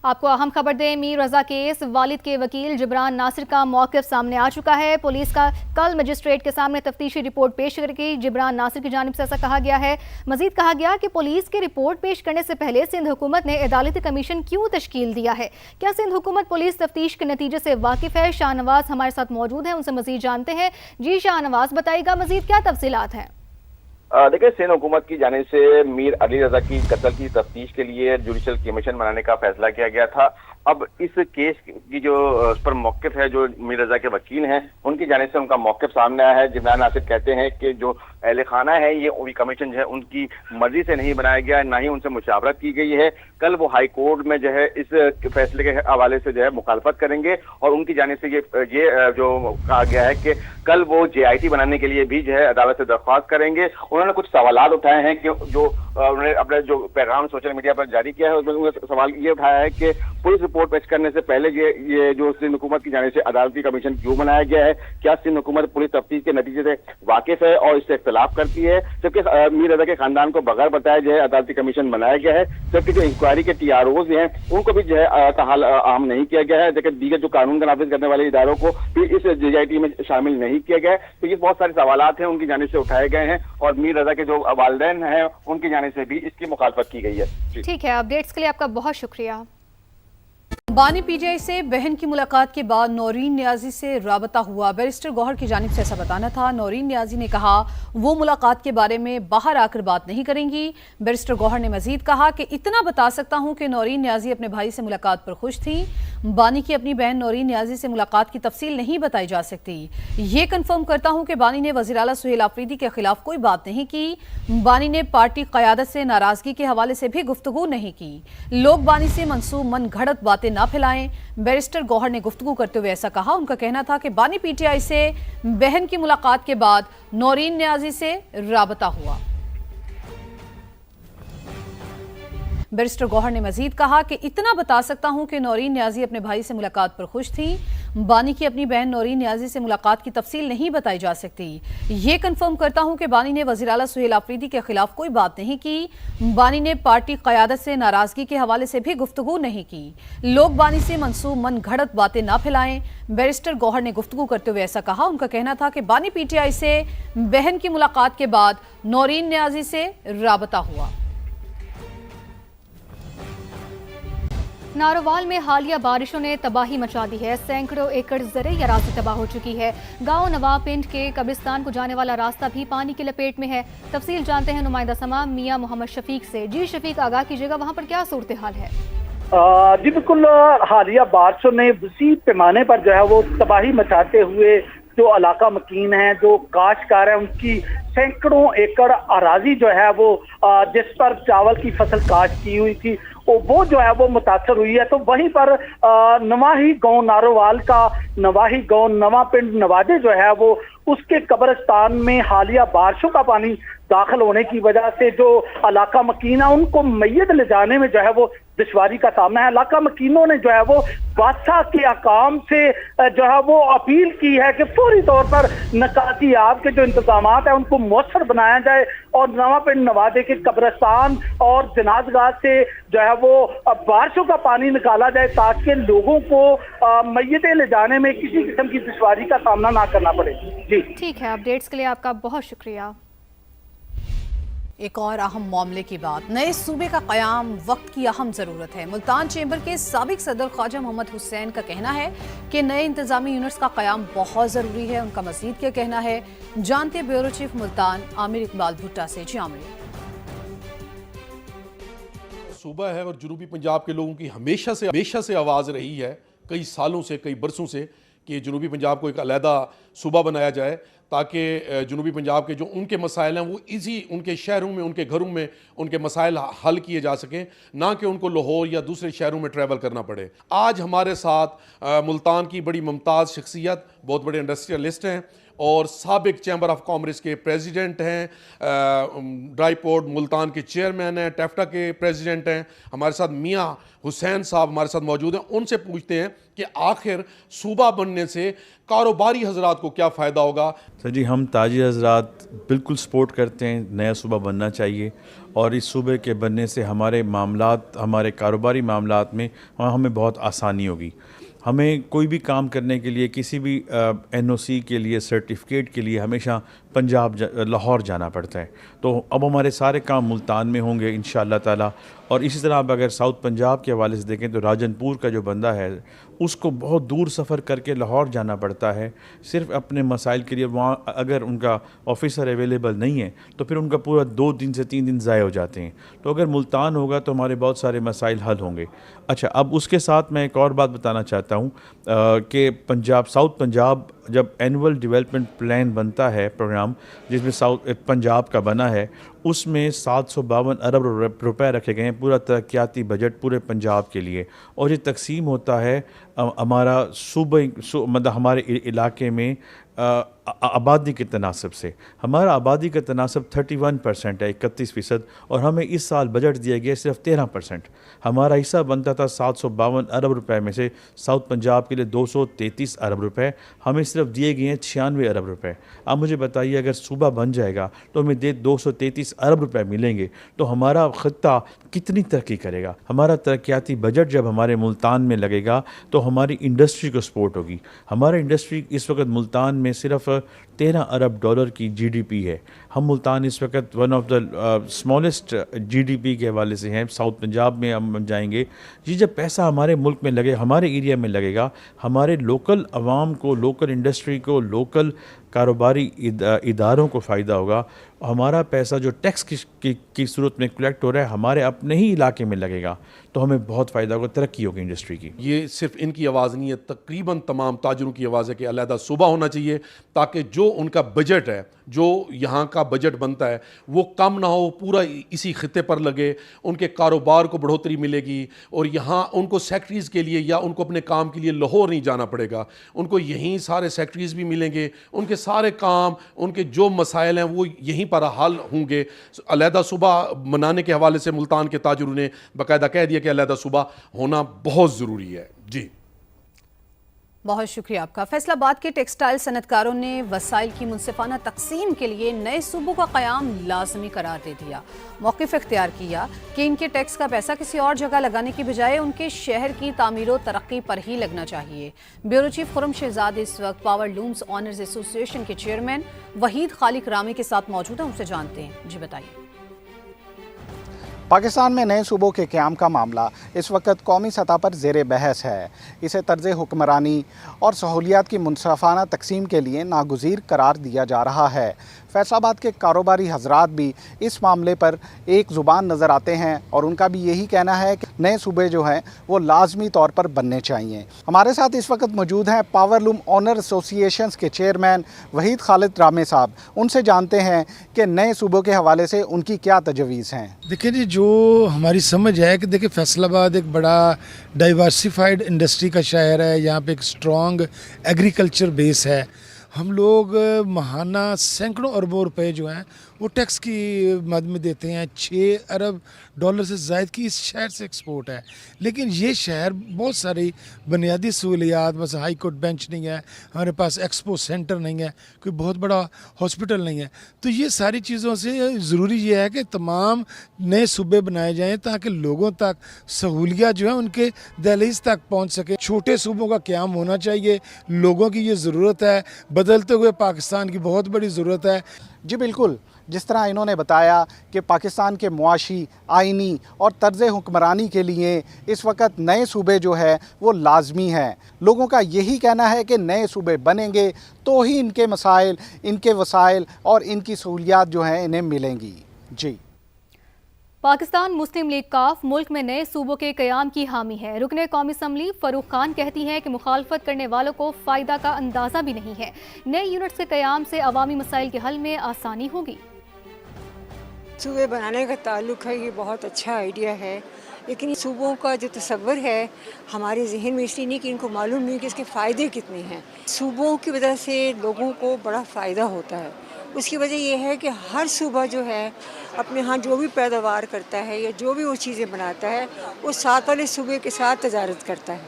आपको अहम खबर दें, मीर रजा केस वालिद के वकील जिब्रान नासिर का मौक़िफ़ सामने आ चुका है। पुलिस का कल मजिस्ट्रेट के सामने तफ्तीशी रिपोर्ट पेश करेगी। जिब्रान नासिर की जानिब से ऐसा कहा गया है। मजीद कहा गया कि पुलिस की रिपोर्ट पेश करने से पहले सिंध हुकूमत ने अदालती कमीशन क्यों तश्कील दिया है। क्या सिंध हुकूमत पुलिस तफ्तीश के नतीजे से वाकिफ़ है? शाहनवाज हमारे साथ मौजूद है, उनसे मजीद जानते हैं। जी शाहनवाज, बताइएगा मजीद क्या तफसीलात हैं? देखिए, सिंध हुकूमत की जानिब से मीर अली रजा की कत्ल की तफ्तीश के लिए जुडिशल कमीशन बनाने का फैसला किया गया था। अब इस केस की जो उस पर मौक़िफ़ है, जो मीर रजा के वकील हैं, उनकी जानिब से उनका मौक़िफ़ सामने आया है। जिब्रान नासिर कहते हैं कि जो अहले खाना है, ये कमीशन जो है उनकी मर्जी से नहीं बनाया गया, ना ही उनसे मुशावरत की गई है। कल वो हाई कोर्ट में जो है इस फैसले के हवाले से जो है मुखालफत करेंगे और उनकी जानिब से ये जो कहा गया है कि कल वो JIT बनाने के लिए भी जो है अदालत से दरख्वास्त करेंगे। उन्होंने कुछ सवालात उठाए हैं कि जो उन्होंने अपने जो पैगाम सोशल मीडिया पर जारी किया है, उसमें सवाल ये उठाया है कि पुलिस रिपोर्ट पेश करने से पहले ये जो सिंध हुकूमत की जानिब से अदालती कमीशन क्यों बनाया गया है। क्या सिंध हुकूमत पुलिस तफ्तीश के नतीजे से वाकिफ है और इससे इख्तलाफ करती है। जबकि मीर रजा के खानदान को बगैर बताए जो है अदालती कमीशन बनाया गया है। जबकि जो इंक्वायरी के TROs हैं उनको भी जो है ताहाल आम नहीं किया गया है। जबकि दीगर जो कानून का नाफिज करने वाले इदारों को भी इस JIT में शामिल नहीं किया गया है। तो ये बहुत सारे सवालात हैं उनकी जानिब से उठाए गए हैं और मीर रजा के जो वालिदैन हैं उनकी जानिब से भी इसकी मुखालफत की गई है। ठीक है, अपडेट्स के लिए आपका बहुत शुक्रिया। बानी PTI से बहन की मुलाकात के बाद नौरीन नियाजी से राबता हुआ। बैरिस्टर गौहर की जानिब से ऐसा बताना था। नौरीन नियाजी ने कहा वो मुलाकात के बारे में बाहर आकर बात नहीं करेंगी। बैरिस्टर गौहर ने मजीद कहा कि इतना बता सकता हूं कि नौरीन नियाजी अपने भाई से मुलाकात पर खुश थी। बानी की अपनी बहन नौरीन नियाजी से मुलाकात की तफसील नहीं बताई जा सकती। ये कन्फर्म करता हूं कि बानी ने वज़ीर आला सुहेल आफरीदी के खिलाफ कोई बात नहीं की। बानी ने पार्टी क़यादत से नाराजगी के हवाले से भी गुफ्तगू नहीं की। लोग बानी से मनसूब मन घड़त बातें ना फैलाएं। बैरिस्टर गौहर ने गुफ्तगू करते हुए ऐसा कहा। उनका कहना था कि बानी PTI से बहन की मुलाकात के बाद नौरीन नियाजी से राबता हुआ। बैरिस्टर गौहर ने मजीद कहा कि इतना बता सकता हूं कि नौरीन नियाजी अपने भाई से मुलाकात पर खुश थी। बानी की अपनी बहन नौरीन नियाजी से मुलाकात की तफसील नहीं बताई जा सकती। ये कन्फर्म करता हूं कि बानी ने वज़ीर आला सुहेल आफरीदी के खिलाफ कोई बात नहीं की। बानी ने पार्टी क़यादत से नाराजगी के हवाले से भी गुफ्तगू नहीं की। लोग बानी से मनसूब मन घड़त बातें ना फैलाएं। बैरिस्टर गौहर ने गुफ्तगू करते हुए ऐसा कहा। उनका कहना था कि बानी PTI से बहन की मुलाकात के बाद नौरीन नियाजी से राबता हुआ। नारोवाल में हालिया बारिशों ने तबाही मचा दी है। सैकड़ों एकड़ ज़रई अराज़ी तबाह हो चुकी है। गांव नवाब पिंड के कब्रिस्तान को जाने वाला रास्ता भी पानी की लपेट में है। तफसील जानते हैं नुमाइंदा समा मियां मोहम्मद शफीक से। जी शफीक, आगाह कीजिएगा, वहाँ पर क्या सूरत हाल है? जी बिल्कुल, हालिया बारिशों ने वसी पैमाने पर जो है वो तबाही मचाते हुए जो इलाका मकीन है, जो काश्तकार है, उनकी सैकड़ों एकड़ अराजी जो है वो जिस पर चावल की फसल काश्त की हुई थी वो जो है वो मुतासर हुई है। तो वहीं पर नवाही गांव नारोवाल का नवाही गांव नवा पिंड नवाजे जो है वो उसके कब्रिस्तान में हालिया बारिशों का पानी दाखिल होने की वजह से जो इलाका मकीन है उनको मैयत ले जाने में जो है वो दुश्वारी का सामना है। इलाका मकीनों ने जो है वो बादशाह के अकाम से जो है वो अपील की है कि फौरी तौर पर निकासी आब के जो इंतजाम है उनको मौसर बनाया जाए और नवा पिंड नवाजे के कब्रिस्तान और जनाजगाह से जो है वो बारिशों का पानी निकाला जाए ताकि लोगों को मैयतें ले जाने में किसी किस्म की दुश्वारी का सामना ना करना पड़े। जी ठीक है, अपडेट्स के लिए आपका बहुत शुक्रिया। एक और अहम मामले की बात, नए सूबे का क़याम वक्त की अहम ज़रूरत है। मुल्तान चैम्बर के साबिक सदर ख्वाजा मोहम्मद हुसैन का कहना है कि नए इंतजामी यूनिट्स का क़याम बहुत ज़रूरी है। उनका मज़ीद क्या कहना है, जानते ब्यूरो चीफ मुल्तान आमिर इकबाल भुट्टा से। जी आमिर। सूबा है और जनूबी पंजाब के लोगों की हमेशा से आवाज़ रही है, कई सालों से, कई बरसों से, कि जनूबी पंजाब को एक अलहदा सूबा बनाया जाए ताकि जनूबी पंजाब के जो उनके मसाइल हैं वो इजी उनके शहरों में, उनके घरों में उनके मसाइल हल किए जा सकें, ना कि उनको लाहौर या दूसरे शहरों में ट्रैवल करना पड़े। आज हमारे साथ मुल्तान की बड़ी मुमताज़ शख्सियत, बहुत बड़े इंडस्ट्रियलिस्ट हैं اور سابق چیمبر آف کامرس کے پریزیڈنٹ ہیں, ڈرائی پورٹ ملتان کے چیئرمین ہیں, ٹیفٹا کے پریزیڈنٹ ہیں. ہمارے ساتھ میاں حسین صاحب ہمارے ساتھ موجود ہیں. ان سے پوچھتے ہیں کہ آخر صوبہ بننے سے کاروباری حضرات کو کیا فائدہ ہوگا. سر جی, ہم تاجر حضرات بالکل سپورٹ کرتے ہیں, نیا صوبہ بننا چاہیے, اور اس صوبے کے بننے سے ہمارے معاملات, ہمارے کاروباری معاملات میں ہمیں بہت آسانی ہوگی. ہمیں کوئی بھی کام کرنے کے لیے, کسی بھی NOC کے لیے, سرٹیفکیٹ کے لیے ہمیشہ پنجاب لاہور جانا پڑتا ہے. تو اب ہمارے سارے کام ملتان میں ہوں گے انشاءاللہ تعالی. اور اسی طرح اب اگر ساؤتھ پنجاب کے حوالے سے دیکھیں تو راجن پور کا جو بندہ ہے اس کو بہت دور سفر کر کے لاہور جانا پڑتا ہے صرف اپنے مسائل کے لیے. وہاں اگر ان کا آفیسر اویلیبل نہیں ہے تو پھر ان کا پورا 2 دن سے 3 دن ضائع ہو جاتے ہیں. تو اگر ملتان ہوگا تو ہمارے بہت سارے مسائل حل ہوں گے. اچھا, اب اس کے ساتھ میں ایک اور بات بتانا چاہتا ہوں کہ ساؤتھ پنجاب جب اینول ڈیولپمنٹ پلان بنتا ہے, پروگرام جس میں ساؤتھ پنجاب کا بنا ہے, اس میں 752 ارب روپے رکھے گئے ہیں پورا ترقیاتی بجٹ پورے پنجاب کے لیے. اور یہ تقسیم ہوتا ہے ہمارا مطلب ہمارے علاقے میں آبادی کے تناسب سے. ہمارا آبادی کا تناسب 31% ہے, 31%, اور ہمیں اس سال بجٹ دیا گیا صرف 13%. ہمارا حصہ بنتا تھا 752 ارب روپے میں سے ساؤتھ پنجاب کے لیے 233 ارب روپے, ہمیں صرف دیے گئے ہیں 96 ارب روپے. اب مجھے بتائیے اگر صوبہ بن جائے گا تو ہمیں 233 ارب روپے ملیں گے تو ہمارا خطہ کتنی ترقی کرے گا. ہمارا ترقیاتی بجٹ جب ہمارے ملتان میں لگے گا تو ہماری انڈسٹری کو سپورٹ ہوگی. ہمارا انڈسٹری اس وقت ملتان میں صرف 13 ارب ڈالر کی GDP ہے. ہم ملتان اس وقت one of the smallest GDP کے حوالے سے ہیں. ساؤتھ پنجاب میں ہم جائیں گے. یہ جب پیسہ ہمارے ملک میں لگے, ہمارے ایریا میں لگے گا, ہمارے لوکل عوام کو, لوکل انڈسٹری کو, لوکل کاروباری اداروں کو فائدہ ہوگا. ہمارا پیسہ جو ٹیکس کی صورت میں کلیکٹ ہو رہا ہے ہمارے اپنے ہی علاقے میں لگے گا تو ہمیں بہت فائدہ ہوگا, ترقی ہوگی انڈسٹری کی. یہ صرف ان کی آواز نہیں ہے, تقریباً تمام تاجروں کی آواز ہے کہ علیحدہ صوبہ ہونا چاہیے تاکہ جو ان کا بجٹ ہے, جو یہاں کا بجٹ بنتا ہے وہ کم نہ ہو, پورا اسی خطے پر لگے, ان کے کاروبار کو بڑھوتری ملے گی. اور یہاں ان کو سیکٹریز کے لیے یا ان کو اپنے کام کے لیے لاہور نہیں جانا پڑے گا, ان کو یہیں سارے سیکٹریز بھی ملیں گے, ان کے سارے کام, ان کے جو مسائل ہیں وہ یہیں پر حل ہوں گے. علیحدہ صوبہ منانے کے حوالے سے ملتان کے تاجروں نے باقاعدہ کہہ دیا کہ علیحدہ صوبہ ہونا بہت ضروری ہے. جی بہت شکریہ آپ کا. فیصل آباد کے ٹیکسٹائل صنعت کاروں نے وسائل کی منصفانہ تقسیم کے لیے نئے صوبوں کا قیام لازمی قرار دے دیا. موقف اختیار کیا کہ ان کے ٹیکس کا پیسہ کسی اور جگہ لگانے کی بجائے ان کے شہر کی تعمیر و ترقی پر ہی لگنا چاہیے. بیورو چیف خرم شہزاد اس وقت پاور لومز آنرز ایسوسی ایشن کے چیئرمین وحید خالق رامی کے ساتھ موجود ہیں, ان سے جانتے ہیں. جی بتائیے. پاکستان میں نئے صوبوں کے قیام کا معاملہ اس وقت قومی سطح پر زیر بحث ہے. اسے طرز حکمرانی اور سہولیات کی منصفانہ تقسیم کے لیے ناگزیر قرار دیا جا رہا ہے. فیصل آباد کے کاروباری حضرات بھی اس معاملے پر ایک زبان نظر آتے ہیں اور ان کا بھی یہی کہنا ہے کہ نئے صوبے جو ہیں وہ لازمی طور پر بننے چاہیے. ہمارے ساتھ اس وقت موجود ہیں پاور لوم آنر ایسوسی ایشنز کے چیئرمین وحید خالق رامی صاحب. ان سے جانتے ہیں کہ نئے صوبوں کے حوالے سے ان کی کیا تجویز ہیں. دیکھیں جی, جو ہماری سمجھ ہے کہ دیکھیں فیصل آباد ایک بڑا ڈائیورسیفائڈ انڈسٹری کا شہر ہے. یہاں پہ ایک اسٹرانگ ایگریکلچر بیس ہے. ہم لوگ ماہانہ سینکڑوں اربوں روپے جو ہیں وہ ٹیکس کی مد میں دیتے ہیں. 6 ارب ڈالر سے زائد کی اس شہر سے ایکسپورٹ ہے. لیکن یہ شہر بہت ساری بنیادی سہولیات, مثلا ہائی کورٹ بینچ نہیں ہے, ہمارے پاس ایکسپو سینٹر نہیں ہے, کوئی بہت بڑا ہاسپٹل نہیں ہے. تو یہ ساری چیزوں سے ضروری یہ ہے کہ تمام نئے صوبے بنائے جائیں تاکہ لوگوں تک سہولیات جو ہیں ان کے دہلیز تک پہنچ سکے. چھوٹے صوبوں کا قیام ہونا چاہیے. لوگوں کی یہ ضرورت ہے, بدلتے ہوئے پاکستان کی بہت بڑی ضرورت ہے. جی بالکل, جس طرح انہوں نے بتایا کہ پاکستان کے معاشی, آئینی اور طرز حکمرانی کے لیے اس وقت نئے صوبے جو ہے وہ لازمی ہیں. لوگوں کا یہی کہنا ہے کہ نئے صوبے بنیں گے تو ہی ان کے مسائل, ان کے وسائل اور ان کی سہولیات جو ہیں انہیں ملیں گی. جی. پاکستان مسلم لیگ کاف ملک میں نئے صوبوں کے قیام کی حامی ہے. رکن قومی اسمبلی فروخ خان کہتی ہیں کہ مخالفت کرنے والوں کو فائدہ کا اندازہ بھی نہیں ہے. نئے یونٹس کے قیام سے عوامی مسائل کے حل میں آسانی ہوگی. صوبے بنانے کا تعلق ہے, یہ بہت اچھا آئیڈیا ہے, लेकिन सूबों का जो तस्वर है हमारे जहन में इसलिए नहीं कि इनको मालूम नहीं कि इसके फ़ायदे कितने हैं। सूबों की वजह से लोगों को बड़ा फ़ायदा होता है। उसकी वजह यह है कि हर सूबा जो है अपने यहाँ जो भी पैदावार करता है या जो भी वो चीज़ें बनाता है वो साथ वाले सूबे के साथ तजारत करता है,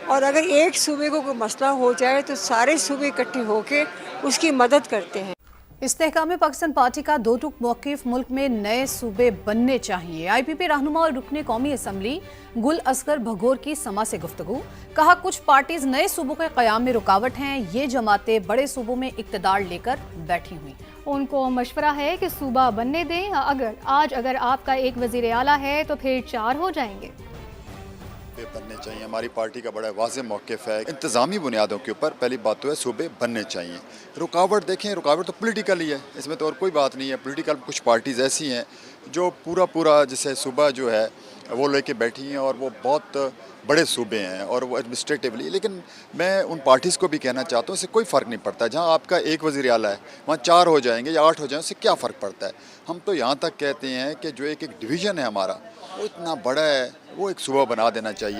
और अगर एक सूबे को कोई मसला हो जाए तो सारे सूबे इकट्ठे होकर उसकी मदद करते हैं। इस्तेहकाम पाकिस्तान पार्टी का दो टूक मौक़िफ़ मुल्क में नए सूबे बनने चाहिए। IPP रहनुमा और रुकने कौमी असम्बली गुल असगर भगोर की समा से गुफ्तगू। कहा कुछ पार्टीज नए सूबों के क़याम में रुकावट हैं, ये जमातें बड़े सूबों में इक़्तिदार लेकर बैठी हुई। उनको मशवरा है कि सूबा बनने दें, अगर आपका एक वज़ीर आला है तो फिर 4 हो जाएंगे। बनने चाहिए। हमारी पार्टी का बड़ा वाज़ेह मौक़िफ़ है। इंतज़ामी बुनियादों के ऊपर पहली बात तो है सूबे बनने चाहिए। रुकावट देखें, रुकावट तो पॉलिटिकल ही है, इसमें तो और कोई बात नहीं है। पॉलिटिकल कुछ पार्टीज़ ऐसी हैं जो पूरा जैसे सूबा जो है वो लेके बैठी हैं और वो बहुत बड़े सूबे हैं और वो एडमिनिस्ट्रेटिवली, लेकिन मैं उन पार्टीज़ को भी कहना चाहता हूँ इससे कोई फ़र्क नहीं पड़ता। जहाँ आपका एक वज़ीर आला है वहाँ 4 हो जाएंगे या 8 हो जाएंगे, उससे क्या फ़र्क पड़ता है। हम तो यहाँ तक कहते हैं कि जो एक डिवीज़न है हमारा वो इतना बड़ा है, वो एक सूबा बना देना चाहिए।